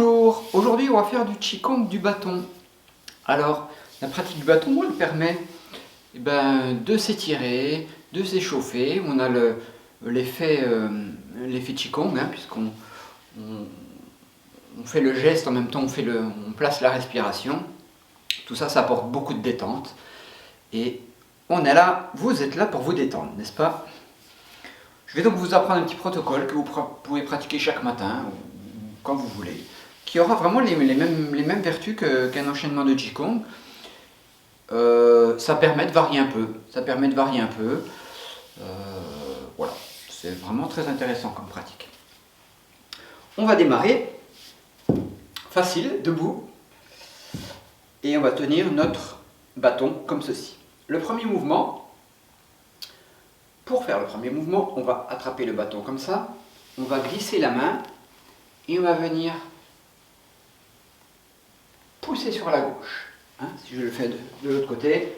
Bonjour, aujourd'hui on va faire du Qigong du bâton. Alors, la pratique du bâton, elle permet de s'étirer, de s'échauffer. On a l'effet Qigong, puisqu'on on fait le geste, en même temps on place la respiration. Tout ça, ça apporte beaucoup de détente. Et on est là, vous êtes là pour vous détendre, n'est-ce pas? Je vais donc vous apprendre un petit protocole que vous pouvez pratiquer chaque matin, ou quand vous voulez, qui aura vraiment les mêmes vertus qu'un enchaînement de Qigong. Ça permet de varier un peu. Voilà, c'est vraiment très intéressant comme pratique. On va démarrer facile, debout, et on va tenir notre bâton comme ceci. Le premier mouvement, pour faire le premier mouvement, on va attraper le bâton comme ça, on va glisser la main et on va venir pousser sur la gauche. Si je le fais de l'autre côté,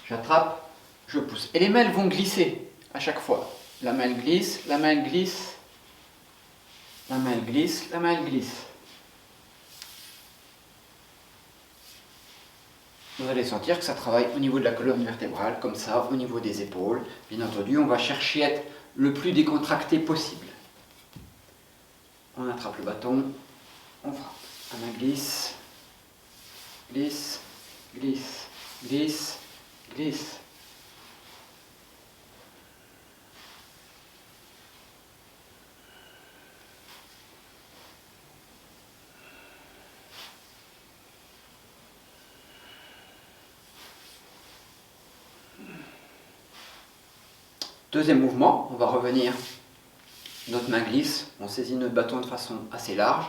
j'attrape, je pousse. Et les mains elles vont glisser à chaque fois. La main elle glisse, la main elle glisse, la main elle glisse, la main elle glisse. Vous allez sentir que ça travaille au niveau de la colonne vertébrale, comme ça, au niveau des épaules. Bien entendu, on va chercher à être le plus décontracté possible. On attrape le bâton, on frappe. La main glisse, glisse, glisse, glisse, glisse. Deuxième mouvement, on va revenir, notre main glisse, on saisit notre bâton de façon assez large,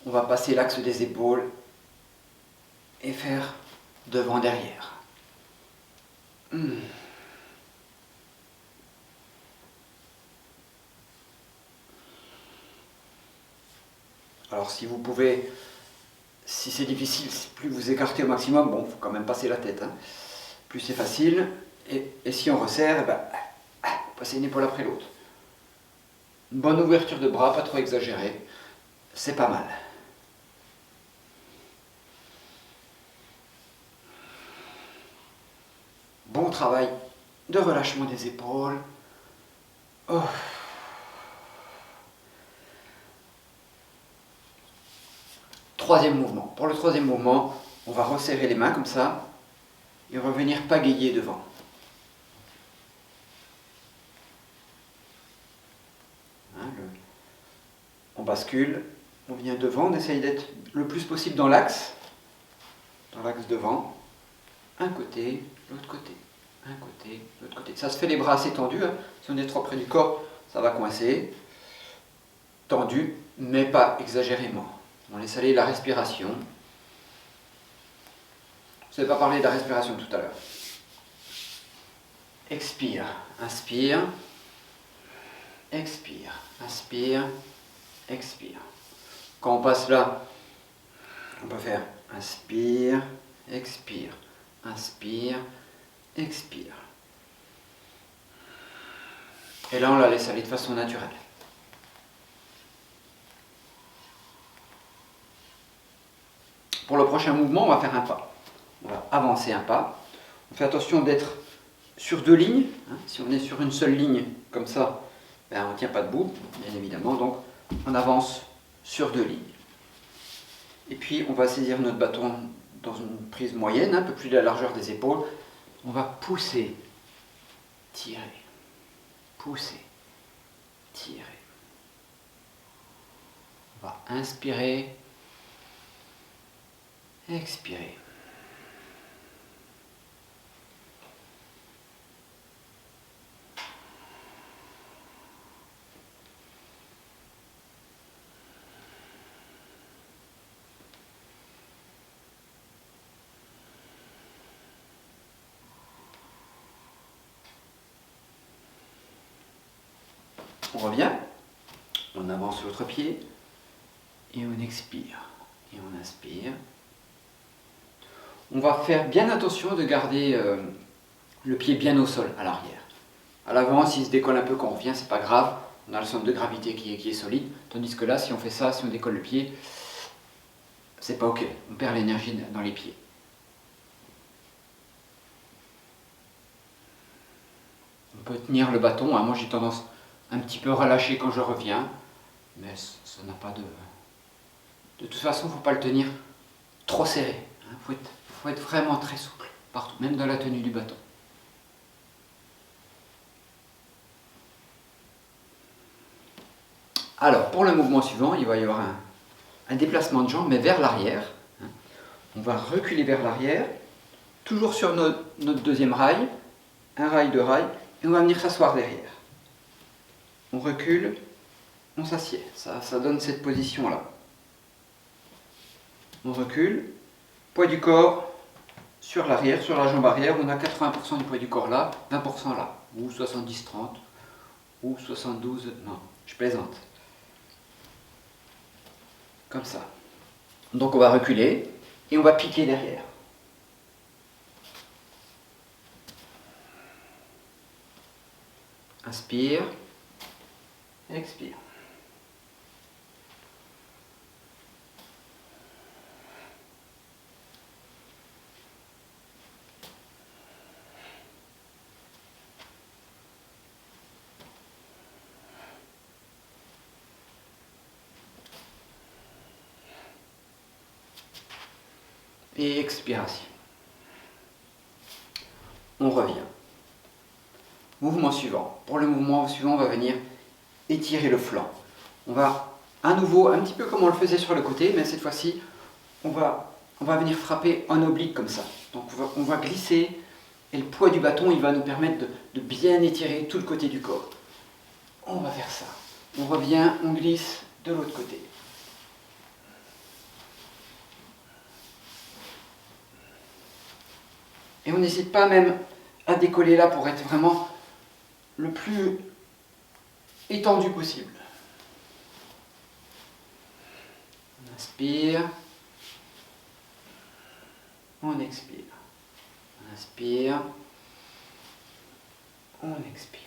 on va passer l'axe des épaules et faire devant-derrière. Alors si vous pouvez, si c'est difficile, plus vous écartez au maximum, bon, il faut quand même passer la tête, plus c'est facile, et si on resserre, passez une épaule après l'autre. Une bonne ouverture de bras, pas trop exagérée, c'est pas mal. Bon travail de relâchement des épaules. Oh. Troisième mouvement. Pour le troisième mouvement, on va resserrer les mains comme ça et revenir pagayer devant. On bascule, on vient devant, on essaye d'être le plus possible dans l'axe devant, un côté, l'autre côté, un côté, l'autre côté. Ça se fait les bras assez tendus, si on est trop près du corps, ça va coincer. Tendu, mais pas exagérément. On laisse aller la respiration. Je n'avais pas parlé de la respiration tout à l'heure. Expire, inspire, expire, inspire, expire. Quand on passe là, on peut faire inspire, expire, inspire, expire. Et là, on la laisse aller de façon naturelle. Pour le prochain mouvement, on va faire un pas. On va avancer un pas. On fait attention d'être sur deux lignes. Si on est sur une seule ligne, comme ça, on ne tient pas debout, bien évidemment. Donc, on avance sur deux lignes. Et puis, on va saisir notre bâton dans une prise moyenne, un peu plus de la largeur des épaules. On va pousser, tirer, pousser, tirer. On va inspirer, expirer. On revient, on avance l'autre pied et on expire. Et on inspire. On va faire bien attention de garder le pied bien au sol, à l'arrière. À l'avant, s'il se décolle un peu quand on revient, c'est pas grave. On a le centre de gravité qui est solide, tandis que là, si on fait ça, si on décolle le pied, c'est pas ok, on perd l'énergie dans les pieds. On peut tenir le bâton, hein. Moi j'ai tendance un petit peu relâcher quand je reviens, mais ça n'a pas de... De toute façon, il ne faut pas le tenir trop serré. Il faut être vraiment très souple, partout, même dans la tenue du bâton. Alors, pour le mouvement suivant, il va y avoir un déplacement de jambe, mais vers l'arrière. On va reculer vers l'arrière, toujours sur notre deuxième rail, un rail, deux rails, et on va venir s'asseoir derrière. On recule, on s'assied. Ça donne cette position-là. On recule, poids du corps sur l'arrière, sur la jambe arrière. On a 80% du poids du corps là, 20% là, ou 70-30, ou 72, non, je plaisante. Comme ça. Donc on va reculer et on va piquer derrière. Inspire, expire. Et expiration. On revient. Mouvement suivant. Pour le mouvement suivant, on va venir étirer le flanc. On va à nouveau, un petit peu comme on le faisait sur le côté, mais cette fois-ci, on va venir frapper en oblique comme ça. Donc on va glisser et le poids du bâton, il va nous permettre de bien étirer tout le côté du corps. On va faire ça. On revient, on glisse de l'autre côté. Et on n'hésite pas même à décoller là pour être vraiment le plus étendu possible. On inspire, on expire. On inspire, on expire.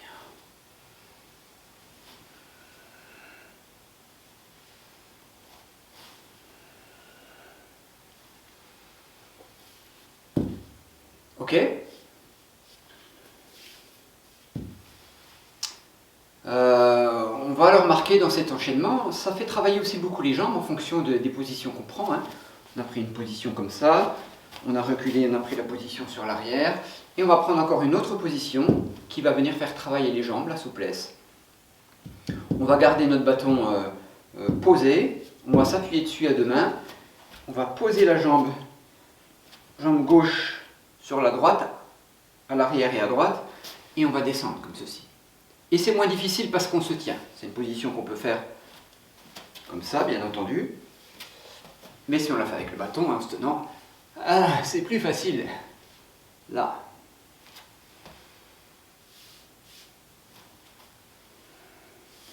Ok? On va le remarquer dans cet enchaînement, ça fait travailler aussi beaucoup les jambes en fonction des positions qu'on prend. Hein. On a pris une position comme ça, on a reculé, on a pris la position sur l'arrière, et on va prendre encore une autre position qui va venir faire travailler les jambes, la souplesse. On va garder notre bâton posé, on va s'appuyer dessus à deux mains, on va poser la jambe gauche sur la droite, à l'arrière et à droite, et on va descendre comme ceci. Et c'est moins difficile parce qu'on se tient. C'est une position qu'on peut faire comme ça, bien entendu. Mais si on la fait avec le bâton, en se tenant, c'est plus facile. Là.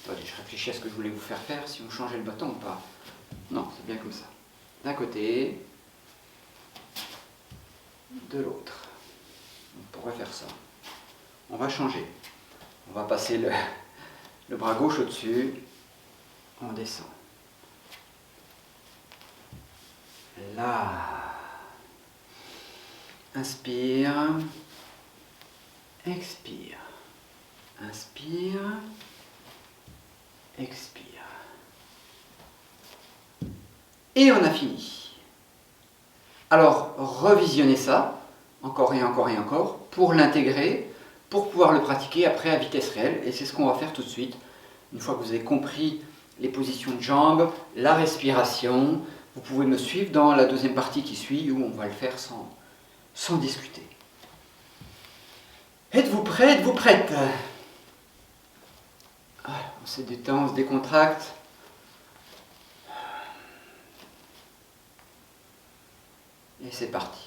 Attendez, je réfléchis à ce que je voulais vous faire faire, si on changeait le bâton ou pas. Non, c'est bien comme ça. D'un côté, de l'autre. On pourrait faire ça. On va changer. On va passer le bras gauche au-dessus. On descend. Là. Inspire. Expire. Inspire. Expire. Et on a fini. Alors, revisionnez ça, encore et encore et encore, pour l'intégrer, pour pouvoir le pratiquer après à vitesse réelle. Et c'est ce qu'on va faire tout de suite. Une fois que vous avez compris les positions de jambes, la respiration, vous pouvez me suivre dans la deuxième partie qui suit, où on va le faire sans discuter. Êtes-vous prêts? Êtes-vous prête? On se détend, on se décontracte. Et c'est parti.